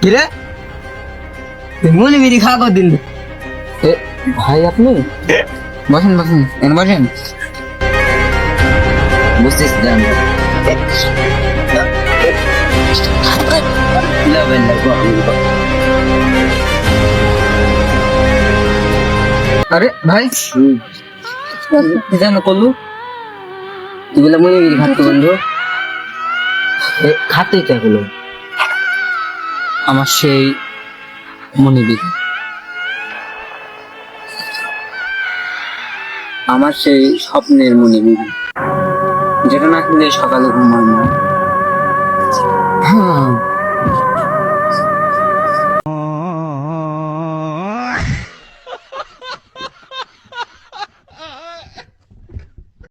কিরে মুনি বিড়ি খা কদিন ভাই আপনি বসেন বসেন এনে বসেন। বুঝতেছি জান আরে ভাই কি যেন করলু? এগুলো মুনি বিড়ি খাচ্ছ বন্ধু খাতেই তো এগুলো আমার সেই মনিবি, আমার সেই স্বপ্নের মনিবি, যেটা না খেলে সকালে ঘুম হয় না। হ্যাঁ